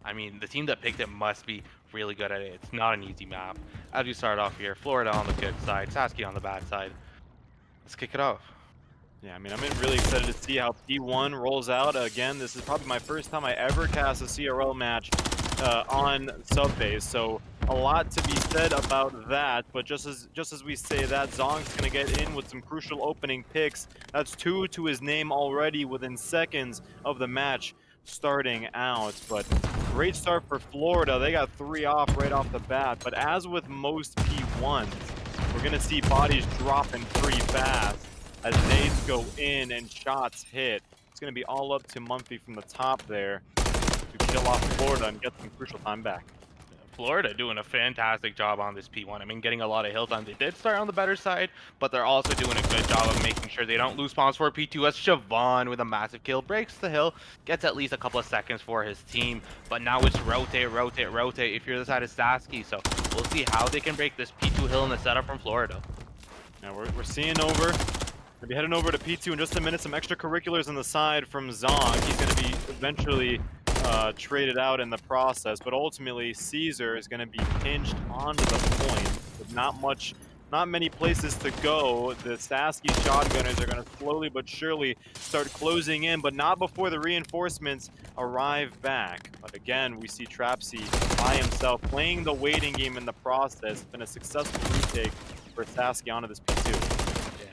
I mean, the team that picked it must be really good at it. It's not an easy map. As we start off here, Florida on the good side, Sasky on the bad side. Let's kick it off. Yeah, I mean, I'm really excited to see how P1 rolls out. Again, this is probably my first time I ever cast a CRL match on Subbase, so a lot to be said about that. But just as we say that, Zong's gonna get in with some crucial opening picks. That's 2 to his name already within seconds of the match starting out. But great start for Florida. They got 3 off right off the bat. But as with most P1s, we're gonna see bodies dropping pretty fast as nades go in and shots hit. It's going to be all up to MWIII from the top there to kill off Florida and get some crucial time back. Florida doing a fantastic job on this P1. I mean, getting a lot of hill time. They did start on the better side, but they're also doing a good job of making sure they don't lose spawns for P2 as Siobhan with a massive kill breaks the hill, gets at least a couple of seconds for his team. But now it's rotate, rotate, rotate if you're the side of Sasky. So we'll see how they can break this P2 hill in the setup from Florida. Now we're seeing over. We'll be heading over to P2 in just a minute. Some extracurriculars on the side from Zong. He's going to be eventually traded out in the process, but ultimately Caesar is going to be pinched onto the point with not many places to go. The Sasky Shotgunners are going to slowly but surely start closing in, but not before the reinforcements arrive back. But again, we see Trapsy by himself playing the waiting game in the process. It's been a successful retake for Sasky onto this P2.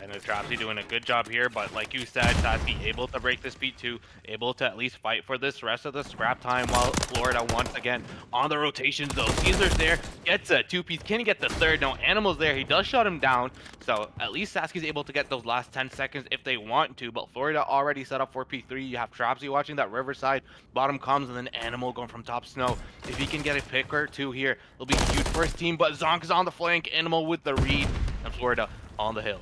And Trapsy doing a good job here, but like you said, Sasky able to break this P2, able to at least fight for this rest of the scrap time while Florida once again on the rotations though. Caesar's there, gets a 2-piece, can he get the third? No, Animal's there, he does shut him down, so at least Sasky's able to get those last 10 seconds if they want to, but Florida already set up for P3. You have Trapsy watching that riverside, bottom comes, and then Animal going from top snow. If he can get a pick or two here, it'll be huge for his team, but Zonk is on the flank, Animal with the read, and Florida on the hill.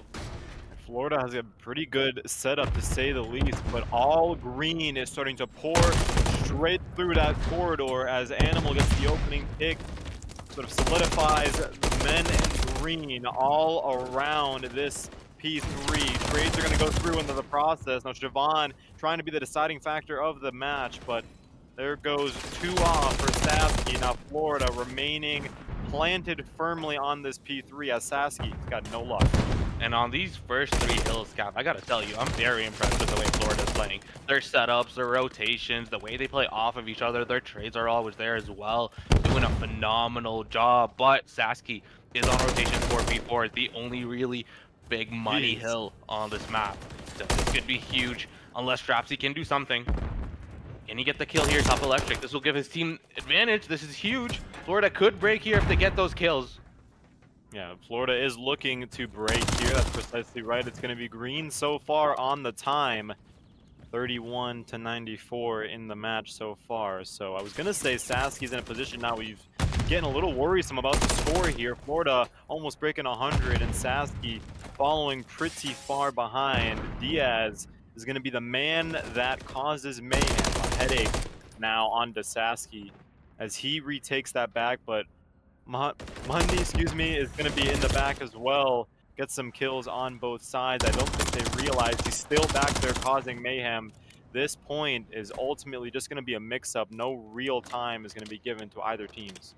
Florida has a pretty good setup to say the least, but all green is starting to pour straight through that corridor as Animal gets the opening pick, sort of solidifies the men in green all around this P3. Trades are going to go through into the process. Now Siobhan trying to be the deciding factor of the match, but there goes 2 off for Sasky. Now Florida remaining planted firmly on this P3 as Sasky's got no luck. And on these first 3 hills, Cap, I gotta tell you, I'm very impressed with the way Florida's playing. Their setups, their rotations, the way they play off of each other, their trades are always there as well. Doing a phenomenal job, but Sasky is on rotation 4v4. It's the only really big money hill on this map. So this could be huge, unless Trapsy can do something. Can he get the kill here, top electric? This will give his team advantage. This is huge. Florida could break here if they get those kills. Yeah, Florida is looking to break here. That's precisely right. It's going to be green so far on the time. 31 to 94 in the match so far. So I was going to say Sasky's in a position now where you've getting a little worrisome about the score here. Florida almost breaking 100 and Sasky following pretty far behind. Diaz is going to be the man that causes mayhem. A headache now onto Sasky as he retakes that back, but MWIII, excuse me, is going to be in the back as well. Get some kills on both sides. I don't think they realize he's still back there causing mayhem. This point is ultimately just going to be a mix-up. No real time is going to be given to either teams.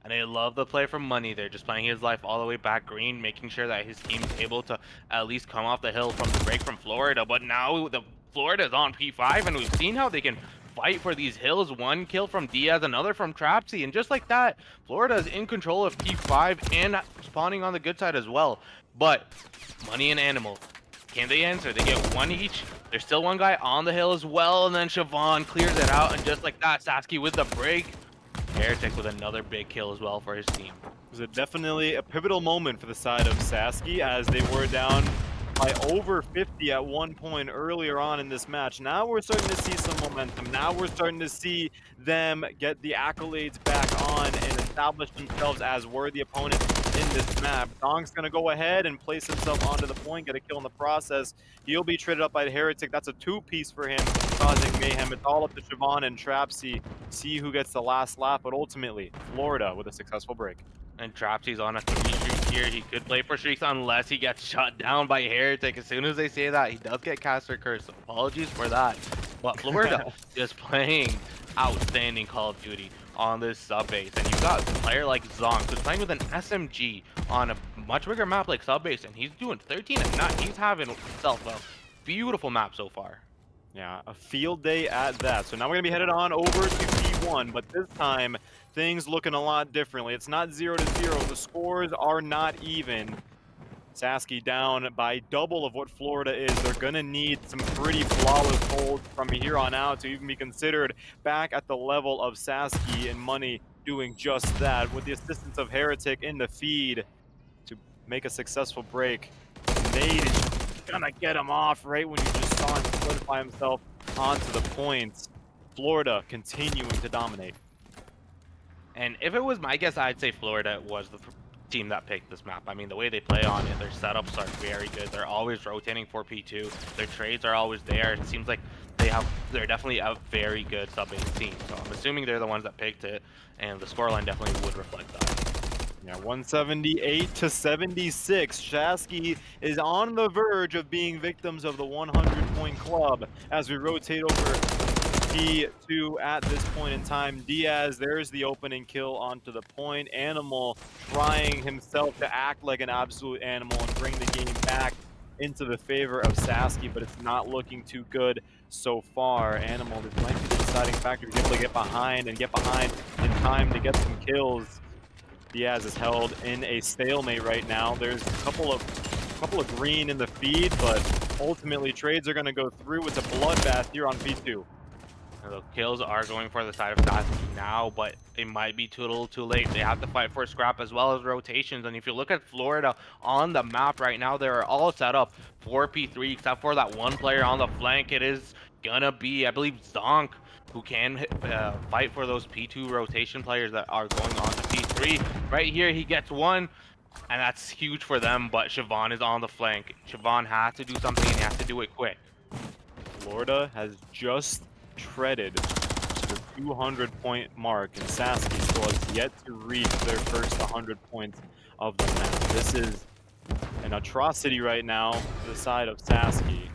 And I love the play from MWIII. They're just playing his life all the way back green, making sure that his team's able to at least come off the hill from the break from Florida. But now the Florida's on P5, and we've seen how they can fight for these hills. 1 kill from Diaz, another from Trapsy, and just like that, Florida is in control of P5 and spawning on the good side as well. But MWIII and Animal, can they answer? They get 1 each. There's still 1 guy on the hill as well, and then Siobhan clears it out, and just like that, Sasky with the break. Heretic with another big kill as well for his team. It was definitely a pivotal moment for the side of Sasky as they were down by over 50 at one point earlier on in this match. Now we're starting to see some momentum. Now we're starting to see them get the accolades back on and establish themselves as worthy opponents in this map. Dong's going to go ahead and place himself onto the point, get a kill in the process. He'll be traded up by the Heretic. That's a 2-piece for him, causing mayhem. It's all up to Siobhan and Trapsy. See who gets the last lap, but ultimately, Florida with a successful break. And Trapsy's on a 3 streak here. He could play for streaks unless he gets shut down by Heretic. As soon as they say that, he does get caster curse. So apologies for that. But Florida just playing outstanding Call of Duty on this sub base. And you've got a player like Zonk who's playing with an SMG on a much bigger map like sub base, and he's doing 13-9. He's having himself a beautiful map so far. Yeah, a field day at that. So now we're gonna be headed on over to P1, but this time things looking a lot differently. It's not 0-0. The scores are not even. Sasky down by double of what Florida is. They're going to need some pretty flawless holds from here on out to even be considered back at the level of Sasky and MWIII doing just that. With the assistance of Heretic in the feed to make a successful break. Nade is going to get him off right when you just saw him solidify himself onto the points. Florida continuing to dominate. And if it was my guess, I'd say Florida was the team that picked this map. I mean, the way they play on it, their setups are very good. They're always rotating for P2. Their trades are always there. It seems like they're definitely a very good sub-base team. So I'm assuming they're the ones that picked it, and the scoreline definitely would reflect that. Yeah, 178 to 76. Sasky is on the verge of being victims of the 100-point club as we rotate over P2 at this point in time. Diaz, there's the opening kill onto the point. Animal trying himself to act like an absolute animal and bring the game back into the favor of Sasky, but it's not looking too good so far. Animal, this might be the deciding factor to be able to get behind in time to get some kills. Diaz is held in a stalemate right now. There's a couple of green in the feed, but ultimately trades are going to go through. It's a bloodbath here on P2. The kills are going for the side of Sasky now, but it might be too little too late. They have to fight for scrap as well as rotations. And if you look at Florida on the map right now, they're all set up for P3, except for that one player on the flank. It is gonna be, I believe, Zonk, who can fight for those P2 rotation players that are going on to P3. Right here, he gets one, and that's huge for them, but Siobhan is on the flank. Siobhan has to do something, and he has to do it quick. Florida has just treaded the 200-point mark, and Sasky still has yet to reach their first 100 points of the match. This is an atrocity right now to the side of Sasky.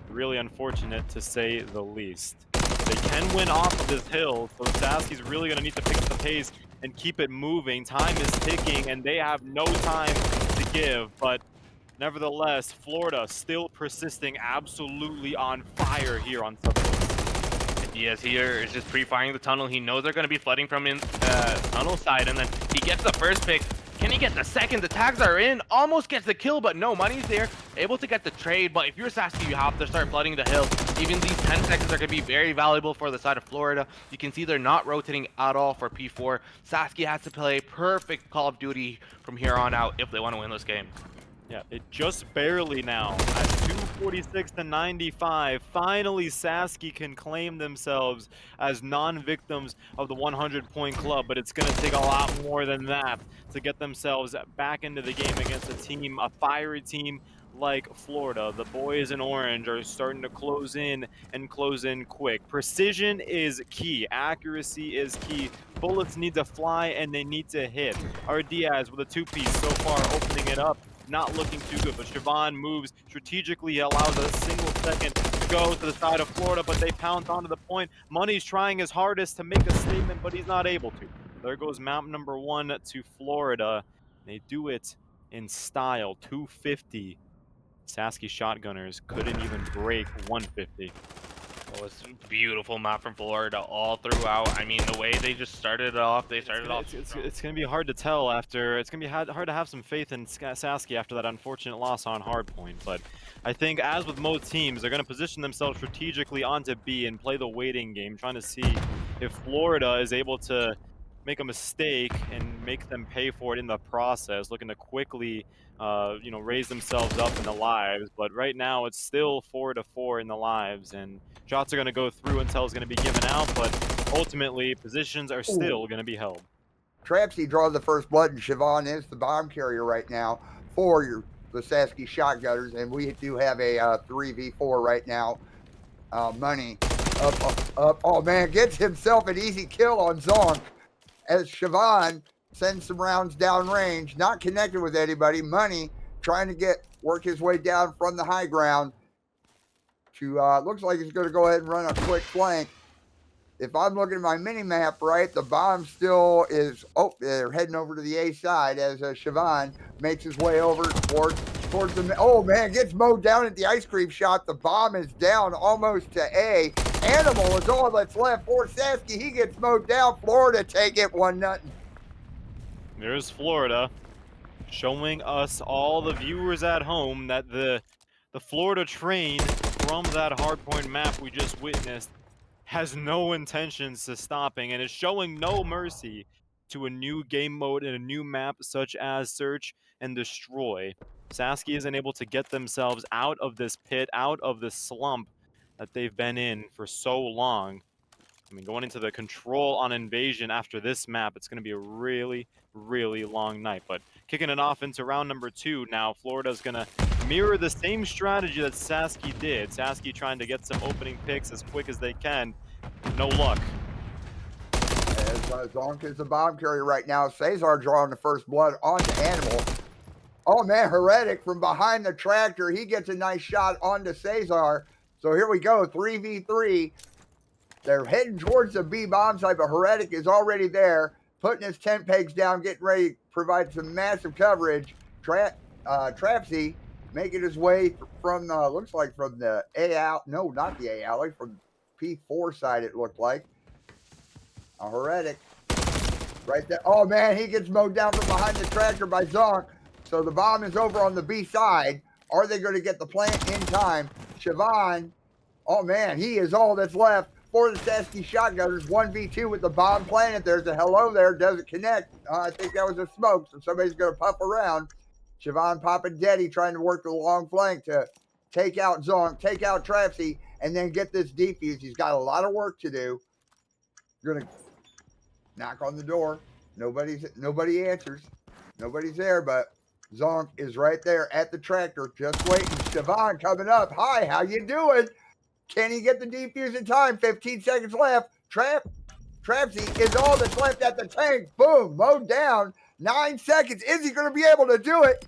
Really unfortunate to say the least. They can win off of this hill, so Sasky's really going to need to pick up the pace and keep it moving. Time is ticking, and they have no time to give, but nevertheless, Florida still persisting absolutely on fire here on Subway. Diaz here is just pre-firing the tunnel. He knows they're going to be flooding from in tunnel side, and then he gets the first pick. Can he get the second? The tags are in. Almost gets the kill, but no, MWIII's there. Able to get the trade, but if you're Sasky, you have to start flooding the hill. Even these 10 seconds are going to be very valuable for the side of Florida. You can see they're not rotating at all for P4. Sasky has to play perfect Call of Duty from here on out if they want to win this game. Yeah, it just barely now at 246 to 95. Finally, Sasky can claim themselves as non-victims of the 100-point club, but it's going to take a lot more than that to get themselves back into the game against a fiery team like Florida. The boys in orange are starting to close in and close in quick. Precision is key. Accuracy is key. Bullets need to fly and they need to hit. Our Diaz with a two-piece so far opening it up. Not looking too good, but Siobhan moves strategically. He allows a single second to go to the side of Florida, but they pounce onto the point. MWIII's trying his hardest to make a statement, but he's not able to. There goes map number 1 to Florida. They do it in style, 250. Sasky Shotgunners couldn't even break 150. It was a beautiful map from Florida all throughout. I mean, the way they just started off, It's going to be hard to tell after. It's going to be hard to have some faith in Sasky after that unfortunate loss on hardpoint. But I think, as with most teams, they're going to position themselves strategically onto B and play the waiting game, trying to see if Florida is able to make a mistake and make them pay for it in the process, looking to quickly raise themselves up in the lives. But right now it's still 4-4 in the lives, and shots are going to go through until it's going to be given out, but ultimately positions are still going to be held. Trapsy draws the first blood, and Siobhan is the bomb carrier right now for the Sasky Shotgunners, and we do have a 3v4 right now. MWIII up. Oh man, gets himself an easy kill on Zonk as Siobhan sends some rounds downrange, not connected with anybody. MWIII trying to work his way down from the high ground to looks like he's going to go ahead and run a quick flank. if I'm looking at my mini map right, the bomb still is. Oh, they're heading over to the A side as Siobhan makes his way over towards the. Oh man, gets mowed down at the ice cream shop. The bomb is down almost to A. Animal is all that's left for Sasky. He gets mowed down. Florida take it 1-0. There's Florida, showing us all the viewers at home that the Florida train from that hardpoint map we just witnessed has no intentions to stopping and is showing no mercy to a new game mode and a new map such as Search and Destroy. Sasky isn't able to get themselves out of this pit, out of this slump that they've been in for so long. I mean, going into the control on invasion after this map, it's going to be a really, really long night. But kicking it off into round number 2 now, Florida's going to mirror the same strategy that Sasky did. Sasky trying to get some opening picks as quick as they can. No luck. As Zonk is the bomb carrier right now. Cesar drawing the first blood onto Animal. Oh man, Heretic from behind the tractor. He gets a nice shot onto Cesar. So here we go, 3v3. They're heading towards the B bomb site, but Heretic is already there, putting his tent pegs down, getting ready to provide some massive coverage. Trapsy making his way from, looks like from the A out. No, not the A alley, from P4 side, it looked like. A Heretic right there. Oh man, he gets mowed down from behind the tractor by Zonk. So the bomb is over on the B side. Are they going to get the plant in time? Siobhan, oh man, he is all that's left for the Sasky Shotgunners. 1v2 with the bomb planted. There's a hello there. Doesn't connect. I think that was a smoke, so somebody's going to puff around. Siobhan popping Deddy, trying to work the long flank to take out Zonk, take out Trapsy, and then get this defuse. He's got a lot of work to do. You're going to knock on the door. Nobody answers. Nobody's there, but Zonk is right there at the tractor, just waiting. Siobhan coming up. Hi, how you doing? Can he get the defuse in time? 15 seconds left. Trapsy is all that's left at the tank. Boom, mowed down. 9 seconds. Is he going to be able to do it?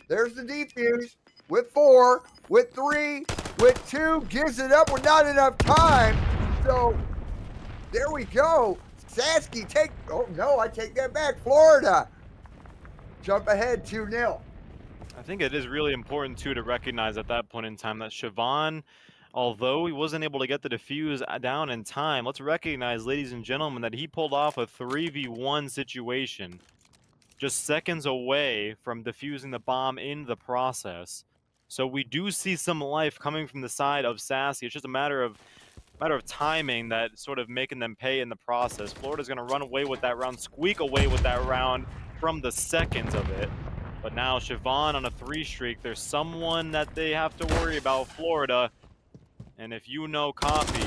There's the defuse with 4, with 3, with 2. Gives it up with not enough time. So there we go. Sasky take. Oh no, I take that back. Florida jump ahead 2-0. I think it is really important too to recognize at that point in time that Siobhan, although he wasn't able to get the defuse down in time, let's recognize, ladies and gentlemen, that he pulled off a 3v1 situation, just seconds away from defusing the bomb in the process. So we do see some life coming from the side of Sasky. It's just a matter of timing that sort of making them pay in the process. Florida's going to run away with that round, squeak away with that round from the seconds of it. But now Siobhan on a 3 streak, there's someone that they have to worry about, Florida. And if you know copy,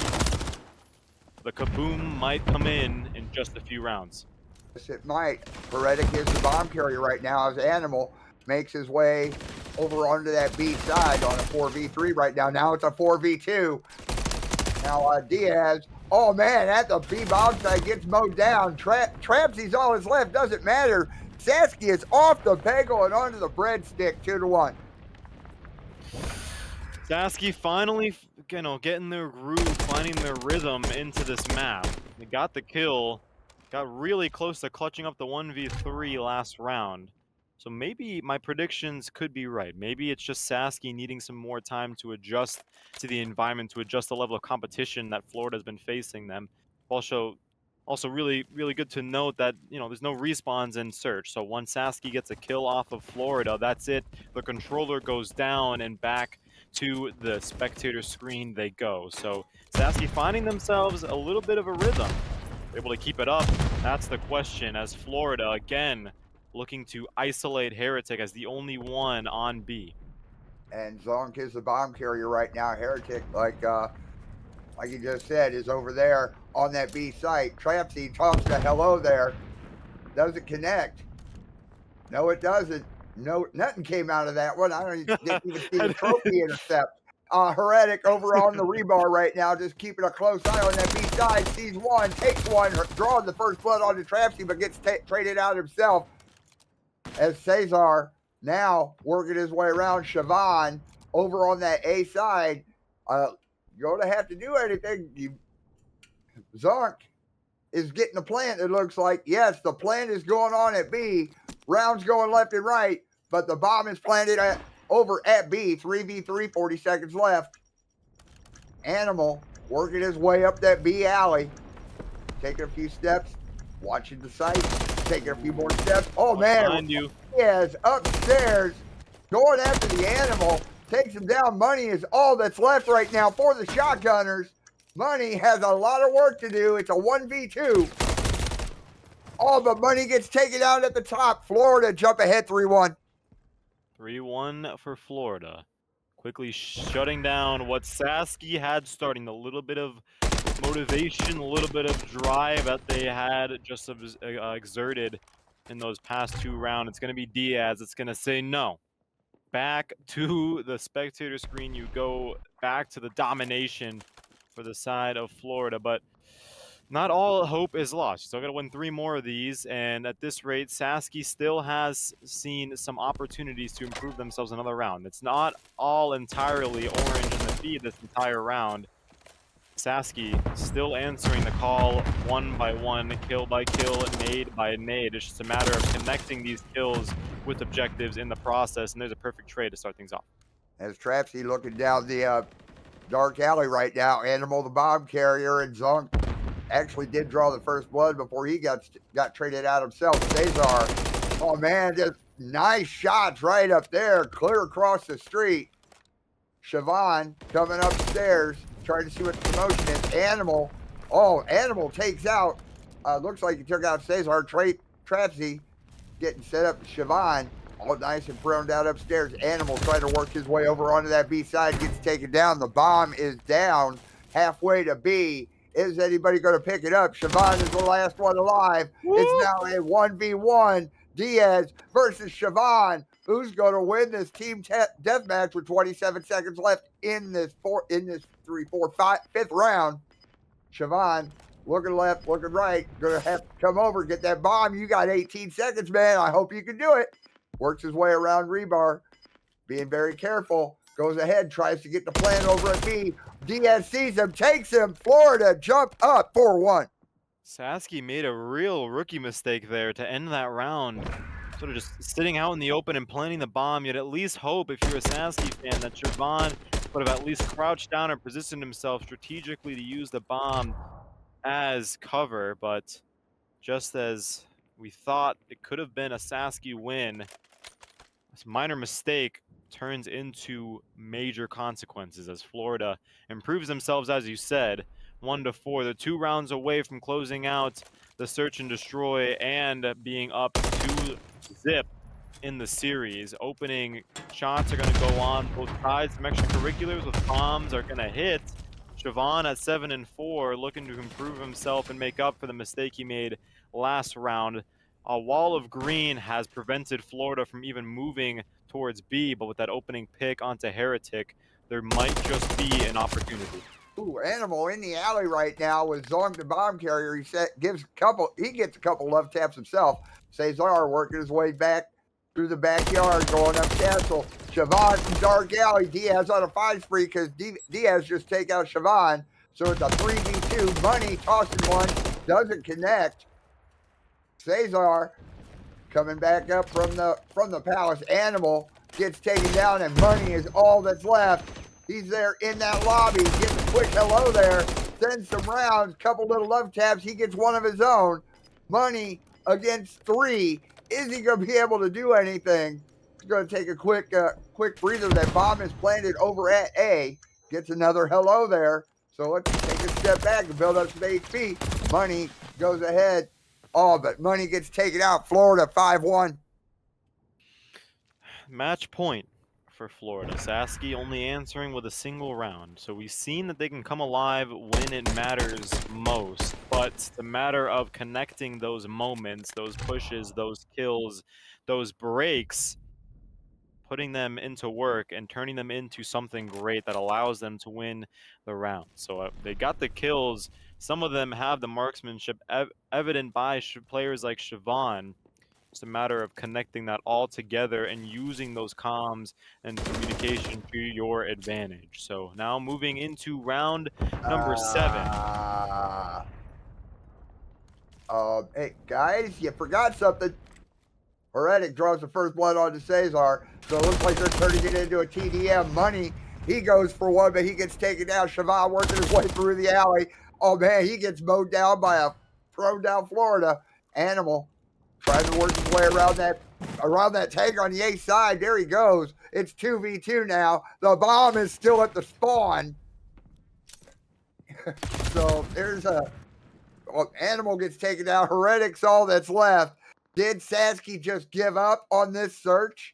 the kaboom might come in just a few rounds. Yes, it might. Heretic is the bomb carrier right now as Animal makes his way over onto that B side on a 4v3 right now. Now it's a 4v2. Now Diaz, oh man, at the B bomb side gets mowed down. Trapsy's all that's left, doesn't matter. Sasky is off the bagel and onto the breadstick, 2-1. Sasky finally, getting their groove, finding their rhythm into this map. They got the kill, got really close to clutching up the 1v3 last round. So maybe my predictions could be right. Maybe it's just Sasky needing some more time to adjust to the environment, to adjust the level of competition that Florida's been facing them. Also really, really good to note that, there's no respawns in Search. So once Sasky gets a kill off of Florida, that's it. The controller goes down and back to the spectator screen they go. So Sasky finding themselves a little bit of a rhythm. Able to keep it up, that's the question, as Florida, again, looking to isolate Heretic as the only one on B. And Zonk is the bomb carrier right now. Heretic, like you just said, is over there on that B site. Trapsy talks to hello there. Doesn't connect. No, it doesn't. No, nothing came out of that one. Didn't even see the trophy intercept. Heretic over on the rebar right now, just keeping a close eye on that B side. Sees one, takes one, drawing the first blood onto Trapsy, but gets traded out himself. As Cesar now working his way around. Siobhan over on that A side. You're going to have to do anything. Zonk is getting the plant. It looks like, yes, the plant is going on at B. Rounds going left and right, but the bomb is planted over at B. 3v3, 40 seconds left. Animal working his way up that B alley, taking a few steps, watching the site, taking a few more steps. Oh, man. Behind you. He is upstairs, going after the animal, takes him down. Money is all that's left right now for the Shotgunners. Money has a lot of work to do. It's a 1v2. Oh, but Money gets taken out at the top. Florida jump ahead 3-1. 3-1 for Florida. Quickly shutting down what Sasky had, starting a little bit of motivation, a little bit of drive that they had just exerted in those past 2 rounds. It's going to be Diaz. It's going to say no. Back to the spectator screen. You go back to the domination for the side of Florida, but not all hope is lost. Still got to win 3 more of these, and at this rate, Sasky still has seen some opportunities to improve themselves another round. It's not all entirely orange in the feed this entire round. Sasky still answering the call one by one, kill by kill, nade by nade. It's just a matter of connecting these kills with objectives in the process, and there's a perfect trade to start things off. As Trapsy looking down the dark alley right now, Animal the bomb carrier, and Zonk actually did draw the first blood before he got traded out himself. Cesar, oh man, just nice shots right up there, clear across the street. Siobhan coming upstairs, trying to see what the commotion is. Animal, oh, Animal takes out, looks like he took out Cesar. Trapsy getting set up. Siobhan, all nice and thrown down upstairs. Animal trying to work his way over onto that B side, gets taken down. The bomb is down halfway to B. Is anybody going to pick it up? Siobhan is the last one alive. Woo! It's now a 1v1. Diaz versus Siobhan. Who's going to win this team deathmatch with 27 seconds left in this 5th round? Siobhan looking left, looking right. Going to have to come over, get that bomb. You got 18 seconds, man. I hope you can do it. Works his way around rebar, being very careful. Goes ahead, tries to get the plan over at B. Diaz sees him, takes him. Florida jump up 4-1. Sasky made a real rookie mistake there to end that round. Sort of just sitting out in the open and planting the bomb. You'd at least hope, if you're a Sasky fan, that Siobhan would have at least crouched down or positioned himself strategically to use the bomb as cover. But just as we thought it could have been a Sasky win, this minor mistake turns into major consequences as Florida improves themselves, as you said, 1-4. They're 2 rounds away from closing out the search and destroy and being up 2-0 in the series. Opening shots are going to go on both sides. Some extracurriculars with bombs are going to hit. Siobhan at 7-4, looking to improve himself and make up for the mistake he made last round. A wall of green has prevented Florida from even moving towards B, but with that opening pick onto Heretic, there might just be an opportunity. Ooh, Animal in the alley right now with Zonk the bomb carrier. He gets a couple love taps himself. Cesar working his way back through the backyard, going up Castle. Siobhan from dark alley. Diaz on a 5 spree because Diaz just take out Siobhan. So it's a 3v2. Money tossing one, doesn't connect. Cesar coming back up from the palace. Animal gets taken down, and Money is all that's left. He's there in that lobby, getting a quick hello there, sends some rounds, couple little love taps. He gets one of his own. Money against 3. Is he going to be able to do anything? He's going to take a quick breather. That bomb is planted over at A. Gets another hello there. So let's take a step back and build up some HP. Money goes ahead. Oh, but Money gets taken out. Florida 5-1. Match point for Florida. Sasky only answering with a single round. So we've seen that they can come alive when it matters most. But it's the matter of connecting those moments, those pushes, those kills, those breaks, putting them into work and turning them into something great that allows them to win the round. So they got the kills. Some of them have the marksmanship evident by players like Siobhan. It's a matter of connecting that all together and using those comms and communication to your advantage. So now moving into round number 7. Hey, guys, you forgot something. Heretic draws the first blood on to Cesar, so it looks like they're turning it into a TDM. Money, he goes for one, but he gets taken down. Siobhan working his way through the alley. Oh, man, he gets mowed down by a thrown down Florida animal. Trying to work his way around that tank on the A side. There he goes. It's 2v2 now. The bomb is still at the spawn. So there's animal gets taken down. Heretic's all that's left. Did Sasky just give up on this search?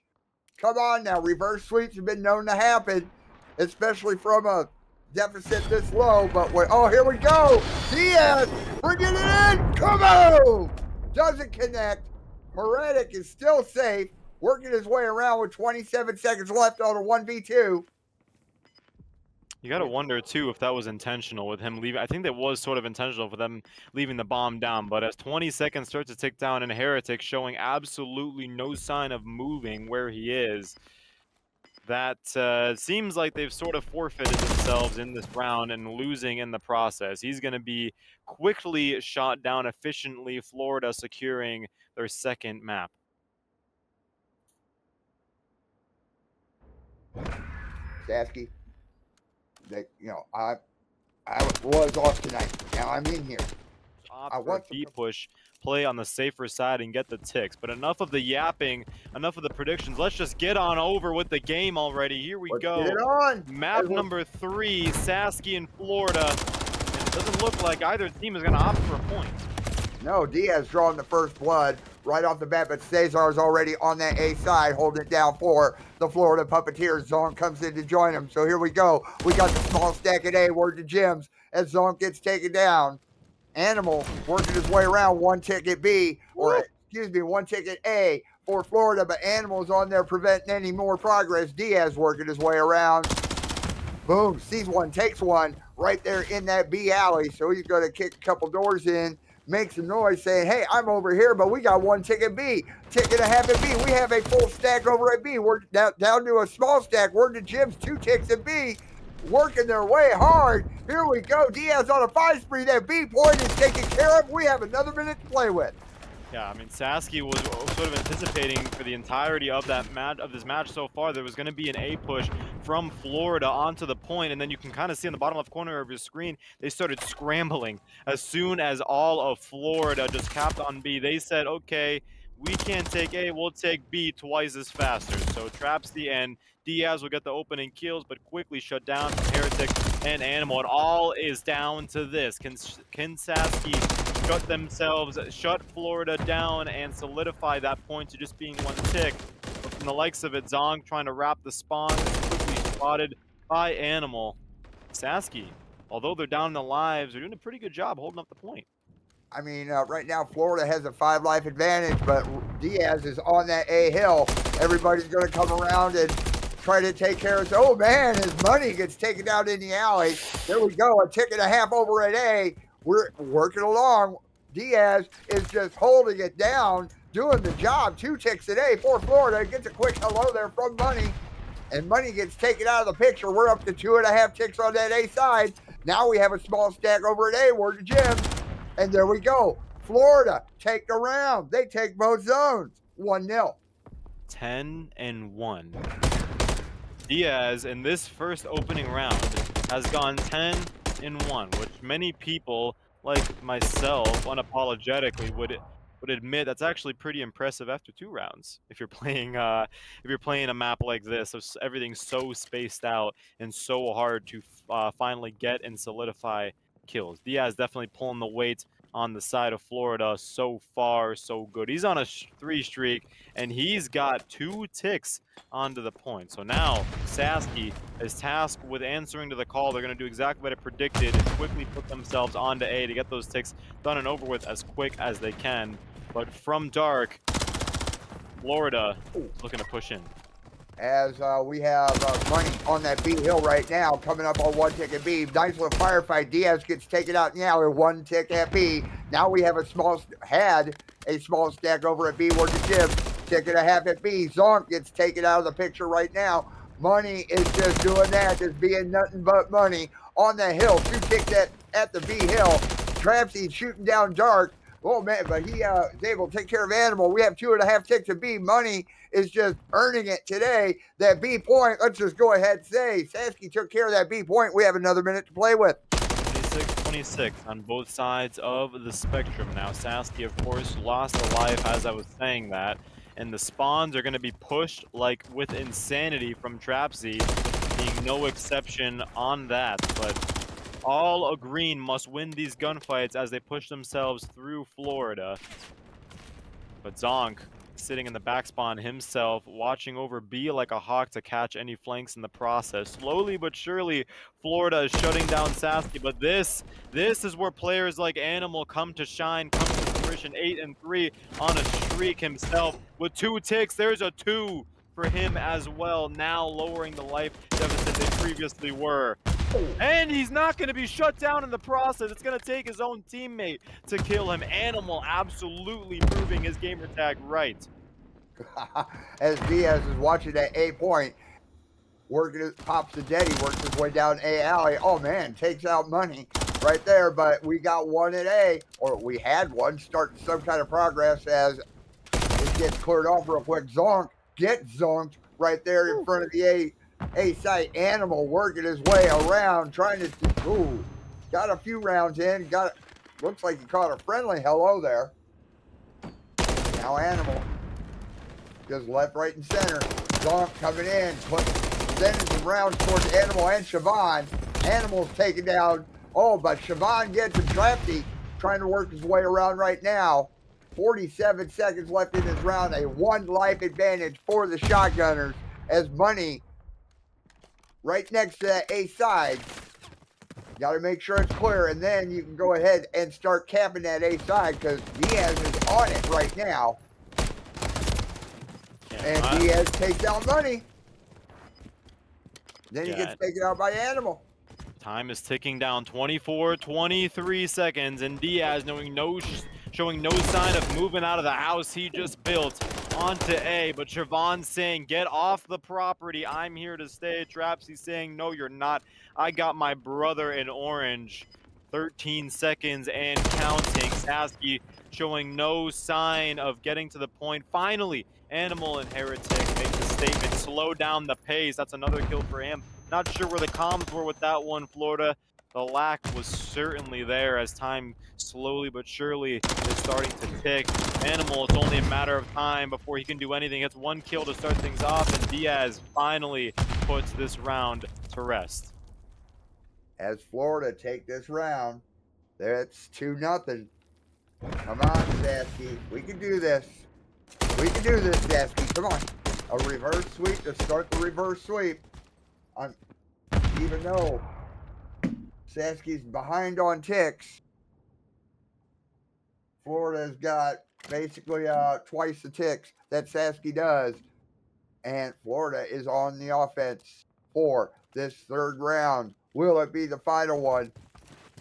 Come on now. Reverse sweeps have been known to happen, especially from a deficit this low. But here we go. Diaz, bring it in. Come on. Doesn't connect. Heretic is still safe, working his way around with 27 seconds left on a 1v2. You got to wonder, too, if that was intentional with him leaving. I think that was sort of intentional for them leaving the bomb down. But as 20 seconds start to tick down and Heretic showing absolutely no sign of moving where he is, that seems like they've sort of forfeited themselves in this round and losing in the process. He's going to be quickly shot down efficiently, Florida securing their second map. Sasky, I was off tonight. Now I'm in here. I want a beat push, play on the safer side and get the ticks. But enough of the yapping, enough of the predictions. Let's just get on over with the game already. Here we go. Get it on. Map number 3, Sasky in Florida. And it doesn't look like either team is going to opt for a point. No, Diaz drawing the first blood right off the bat, but Cesar's already on that A side, holding it down for the Florida Puppeteers. Zonk comes in to join him. So here we go. We got the small stack at A, word to Jims, as Zonk gets taken down. Animal working his way around, one ticket B, one ticket A for Florida, but Animal's on there preventing any more progress. Diaz working his way around. Boom, sees one, takes one right there in that B alley. So he's going to kick a couple doors in, make some noise saying, hey, I'm over here, but we got one ticket B, ticket and a half at B. We have a full stack over at B. We're down to a small stack. We're to Jim's, 2 ticks at B. Working their way hard. Here we go. Diaz on a 5 spree. That B point is taken care of. We have another minute to play with. Yeah, I mean, Sasky was sort of anticipating for the entirety of this match so far. There was going to be an A push from Florida onto the point, and then you can kind of see in the bottom left corner of your screen, they started scrambling as soon as all of Florida just capped on B. They said, okay, we can't take A, we'll take B twice as faster. So traps the end. Diaz will get the opening kills, but quickly shut down Heretic and Animal. And all is down to this. Can Sasky shut Florida down and solidify that point to just being 1 tick? But from the likes of it, Zong trying to wrap the spawn, quickly spotted by Animal. Sasky, although they're down in the lives, they're doing a pretty good job holding up the point. I mean, right now, Florida has a 5-life advantage, but Diaz is on that A hill. Everybody's going to come around and try to take care of it. Oh, man, his money gets taken down in the alley. There we go, a tick and a half over at A. We're working along. Diaz is just holding it down, doing the job. 2 ticks at A for Florida. Gets a quick hello there from Money. And Money gets taken out of the picture. We're up to 2.5 ticks on that A side. Now we have a small stack over at A. Word to Jim. And there we go. Florida take the round. They take both zones. 1-0. 10-1. Diaz in this first opening round has gone 10-1, which many people like myself unapologetically would admit that's actually pretty impressive after 2 rounds. If you're playing a map like this, so everything's so spaced out and so hard to finally get and solidify kills. Diaz definitely pulling the weight on the side of Florida. So far, so good. He's on a 3 streak, and he's got 2 ticks onto the point. So now, Sasky is tasked with answering to the call. They're going to do exactly what it predicted and quickly put themselves onto A to get those ticks done and over with as quick as they can. But from dark, Florida looking to push in. As we have Money on that B hill right now, coming up on 1 tick at B. Nice little firefight. Diaz gets taken out in the alley, 1 tick at B. Now we have a small a small stack over at B. Word to Jim. Tick and a half at B. Zonk gets taken out of the picture right now. Money is just doing that, just being nothing but money on the hill. 2 ticks at the B hill. Trapsy shooting down dark. Oh man, but he is able to take care of Animal. We have 2.5 ticks at B. Money is just earning it today. That B point, let's just go ahead and say Sasky took care of that B point. We have another minute to play with. 26-26 on both sides of the spectrum. Now Sasky, of course, lost a life as I was saying that. And the spawns are going to be pushed like with insanity from Trapsy, being no exception on that. But all green must win these gunfights as they push themselves through Florida. But Zonk sitting in the back spawn himself, watching over B like a hawk to catch any flanks in the process. Slowly but surely, Florida is shutting down Sasky, but this is where players like Animal come to shine, come to fruition. 8-3 on a streak himself with 2 ticks. There's a 2 for him as well, now lowering the life deficit they previously were. And he's not going to be shut down in the process. It's going to take his own teammate to kill him. Animal absolutely proving his gamer tag right. As Diaz is watching that A point, pops the dead, he works his way down A alley. Oh man, takes out money right there, but we got one at A, or we had one, starting some kind of progress as it gets cleared off real quick. Zonk gets zonked right there in front of the A site. Animal working his way around, trying to, got a few rounds in, looks like he caught a friendly hello there. Now Animal just left, right, and center. Zonk coming in, sending some rounds towards Animal and Siobhan. Animal's taken down. Oh, but Siobhan gets him. Trapsy trying to work his way around right now. 47 seconds left in this round. A 1 life advantage for the Shotgunners as Money right next to that A side. Got to make sure it's clear, and then you can go ahead and start capping that A side because Diaz is on it right now. And Diaz takes out Money. Then he gets taken out by Animal. Time is ticking down, 24-23 seconds, and Diaz showing no sign of moving out of the house he just built onto A. But Siobhan's saying, get off the property, I'm here to stay. Trapsy saying, no, you're not. I got my brother in orange. 13 seconds and counting. Sasky showing no sign of getting to the point. Finally, Animal and Heretic make the statement, slow down the pace. That's another kill for him. Not sure where the comms were with that one, Florida. The lack was certainly there as time slowly but surely is starting to tick. Animal, it's only a matter of time before he can do anything. It's 1 kill to start things off, and Diaz finally puts this round to rest. As Florida take this round, it's 2-0. Come on, Sasky. We can do this. We can do this, Sasky. Come on. A reverse sweep to start the reverse sweep. Even though Sasky's behind on ticks, Florida's got basically twice the ticks that Sasky does. And Florida is on the offense for this 3rd round. Will it be the final one?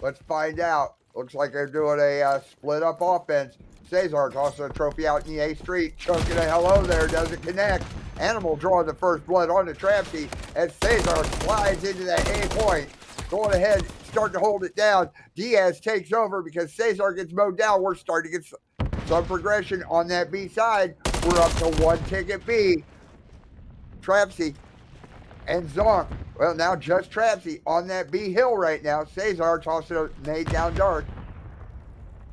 Let's find out. Looks like they're doing a split-up offense. Cesar tosses a trophy out in the A street. Chunking a hello there. Doesn't connect. Animal drawing the first blood on the Trapsy as Cesar slides into that A point. Going ahead, starting to hold it down. Diaz takes over because Cesar gets mowed down. We're starting to get some progression on that B side. We're up to 1 tick at B. Trapsy and Zonk. Well, now just Trapsy on that B hill right now. Cesar tossing a nade down dark.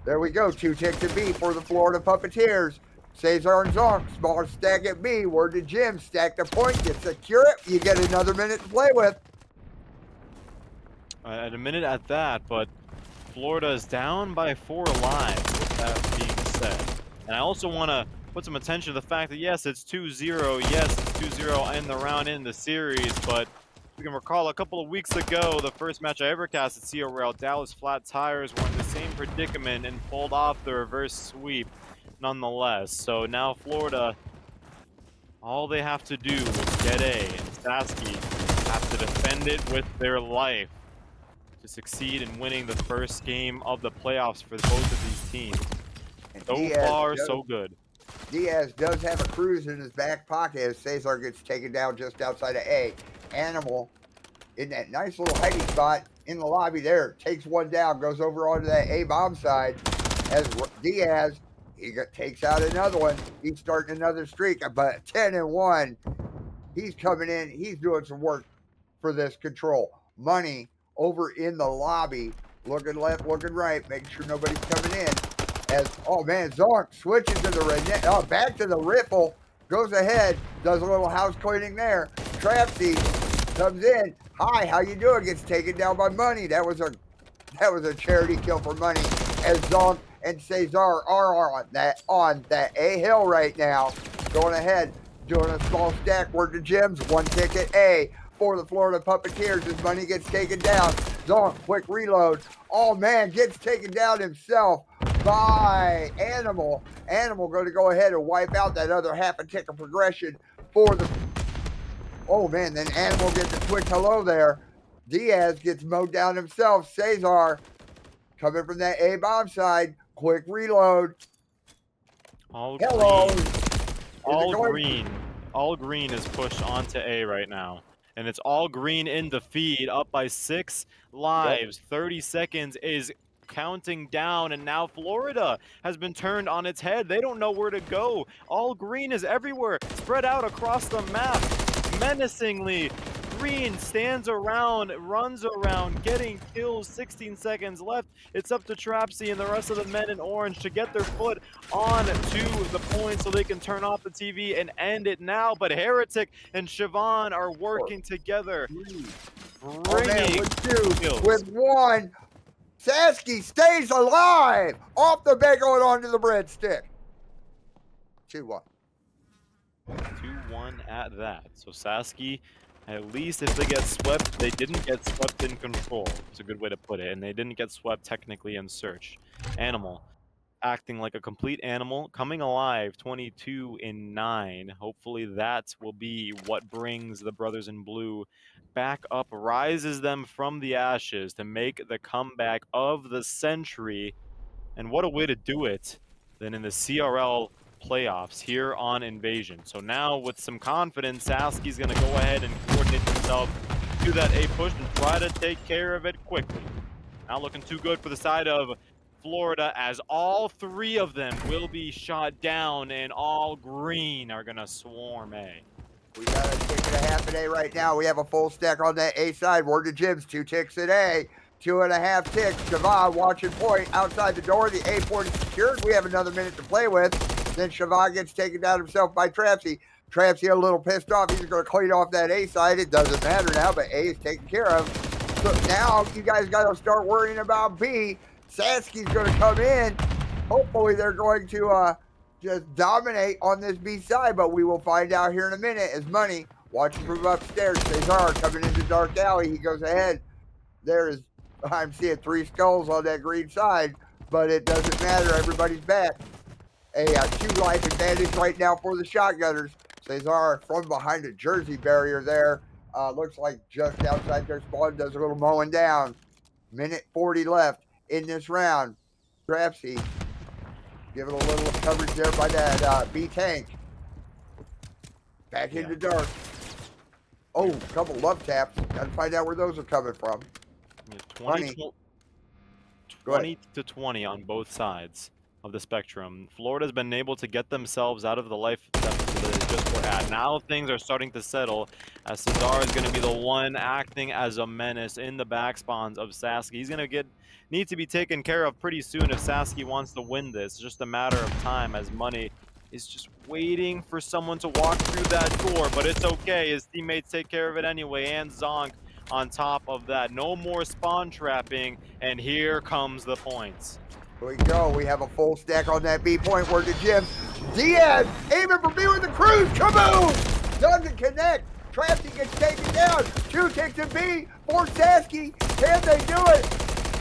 There we go. 2 ticks at B for the Florida Puppeteers. Cesar and Zonk, smaller stack at B. Word to Jim, stack the point, you secure it. You get another minute to play with. At a minute at that, but Florida is down by 4 lives, with that being said. And I also want to put some attention to the fact that, yes, it's 2-0. Yes, it's 2-0 in the round in the series, but we can recall a couple of weeks ago, the first match I ever cast at CRL, Dallas Flat Tires were in the same predicament and pulled off the reverse sweep nonetheless. So now Florida, all they have to do is get A, and Sasky have to defend it with their life to succeed in winning the first game of the playoffs for both of these teams. And So far, so good. Diaz does have a cruise in his back pocket as Cesar gets taken down just outside of A. Animal in that nice little hiding spot in the lobby there, takes one down, goes over onto that A bomb side as Diaz, takes out another one. He's starting another streak, but 10-1. He's coming in. He's doing some work for this control. Money over in the lobby, looking left, looking right, making sure nobody's coming in. As, oh man, Zonk switches to the back to the ripple, goes ahead, does a little house cleaning there. Trapsy comes in. Hi, how you doing? Gets taken down by Money. That was a charity kill for Money. As Zonk and Cesar are on that A hill right now, going ahead, doing a small stack. Work the gems. One ticket A for the Florida Puppeteers as Money gets taken down. Zonk, quick reload. Oh man, gets taken down himself by Animal. Animal going to go ahead and wipe out that other half a tick of progression for the. Oh man, then Animal gets a quick hello there. Diaz gets mowed down himself. Cesar coming from that A bomb side. Quick reload. All Hello. green. All green is pushed onto A right now. And it's all green in the feed, up by 6 lives. 30 seconds is counting down, and now Florida has been turned on its head. They don't know where to go. All green is everywhere, spread out across the map. Menacingly, green stands around, runs around, getting kills. 16 seconds left. It's up to Trapsy and the rest of the men in orange to get their foot on to the point so they can turn off the TV and end it now. But Heretic and Siobhan are working together. Bringing kills. With one, Sasky stays alive. Off the bed going onto the breadstick. 2-1. 2-1 at that. So Sasky, at least if they get swept, they didn't get swept in control. It's a good way to put it. And they didn't get swept technically in search. Animal, acting like a complete animal, coming alive, 22-9. Hopefully that will be what brings the Brothers in Blue back up, rises them from the ashes to make the comeback of the century. And what a way to do it than in the CRL playoffs here on Invasion. So now with some confidence, Sasky's going to go ahead and coordinate himself to that A push and try to take care of it quickly. Not looking too good for the side of Florida, as all 3 of them will be shot down and all green are going to swarm A. We got a tick and a half at A right now. We have a full stack on that A side. Word to Jibs, 2 ticks at A. 2.5 ticks. Siobhan watching point outside the door. The A port is secured. We have another minute to play with. Then Siobhan gets taken down himself by Trapsy. Trapsy a little pissed off. He's going to clean off that A side. It doesn't matter now, but A is taken care of. So now you guys got to start worrying about B. Sasky's going to come in. Hopefully they're going to just dominate on this B side, but we will find out here in a minute as Money watching from upstairs. Cesar coming into Dark Alley. He goes ahead. I'm seeing 3 skulls on that green side, but it doesn't matter. Everybody's back. A 2-life advantage right now for the Shotgunners. Cesar from behind a jersey barrier there. Looks like just outside their spawn, does a little mowing down. Minute 40 left in this round. Trapsy giving a little coverage there by that B tank. Back into dark. Oh, a couple love taps. Got to find out where those are coming from. 20 to 20 on both sides of the spectrum. Florida's been able to get themselves out of the life deficit that they just were at. Now things are starting to settle as Cesar is going to be the one acting as a menace in the back spawns of Sasky. He's going to need to be taken care of pretty soon if Sasky wants to win this. It's just a matter of time as Money is just waiting for someone to walk through that door, but it's okay. His teammates take care of it anyway, and Zonk on top of that. No more spawn trapping, and here comes the points. Here we go. We have a full stack on that B point. Word to Jim. Diaz aiming for B with the cruise. Kaboom! Doesn't connect. Trapsy gets taken down. 2 ticks to B for Sasky. Can they do it?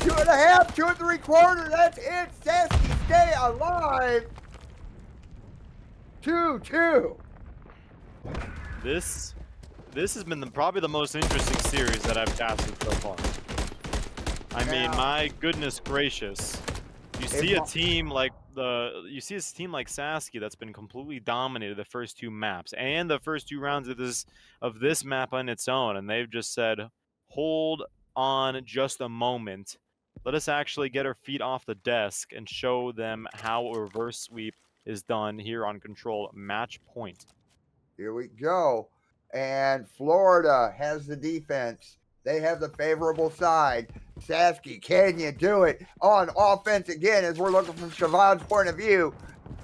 2.5, 2 3/4. That's it. Sasky stay alive. 2-2. This has been probably the most interesting series that I've casted so far. I mean, my goodness gracious. You see a team like Sasky that's been completely dominated the first 2 maps and the first 2 rounds of this map on its own, and they've just said, hold on just a moment. Let us actually get our feet off the desk and show them how a reverse sweep is done here on Control. Match point. Here we go. And Florida has the defense. They have the favorable side. Sasky, can you do it? On offense again, as we're looking from Siobhan's point of view.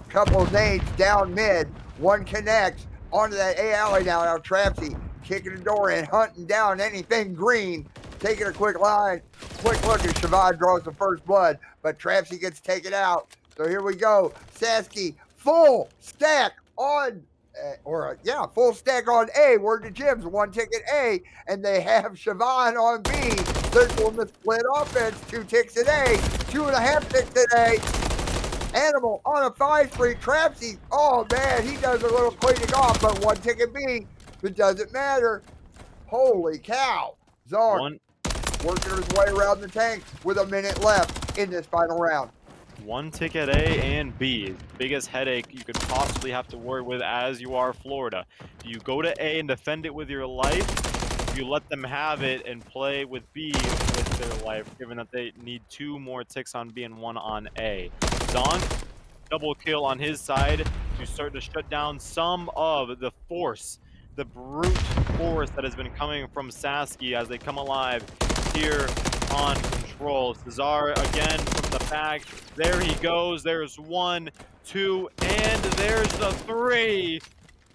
Couple of nades down mid. One connects onto that A alley now. Now Trapsy kicking the door in, hunting down anything green. Taking a quick line. Quick look as Siobhan draws the first blood. But Trapsy gets taken out. So here we go. Sasky, full stack on full stack on A. Word to Jim's, 1 ticket A, and they have Siobhan on B. They're doing the split offense, 2 ticks at A, 2.5 ticks at A. Animal on a 5 spree. Trapsy, oh man, he does a little cleaning off, but 1 ticket B. It doesn't matter. Holy cow. Zark working his way around the tank with a minute left in this final round. 1 ticket A and B. Biggest headache you could possibly have to worry with as you are Florida. Do you go to A and defend it with your life? Do you let them have it and play with B with their life, given that they need 2 more ticks on B and 1 on A? Zonk, double kill on his side to start to shut down some of the force, the brute force that has been coming from Sasky as they come alive here on Control. Cesar again from the back. There he goes. There's 1, 2, and there's the 3.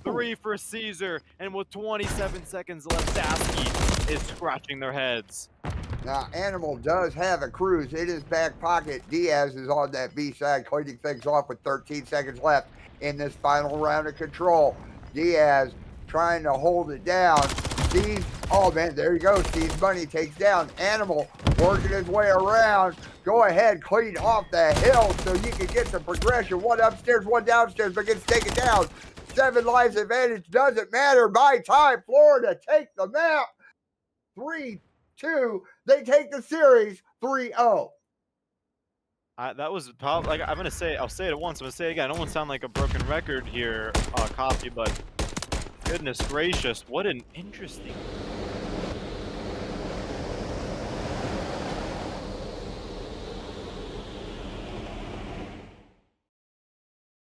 3 for Caesar. And with 27 seconds left, Sasky is scratching their heads. Now, Animal does have a cruise in his back pocket. Diaz is on that B side, cleaning things off with 13 seconds left in this final round of Control. Diaz trying to hold it down. Steve, oh man, there you go. Steve's money takes down Animal, working his way around. Go ahead, clean off the hill so you can get some progression. 1 upstairs, 1 downstairs, but gets taken down. 7 lives advantage, doesn't matter. By time, Florida take the map. 3-2, they take the series 3-0. That was probably, like, I'll say it once, I'm gonna say it again. I don't want to sound like a broken record here, Coffee, but goodness gracious, what an interesting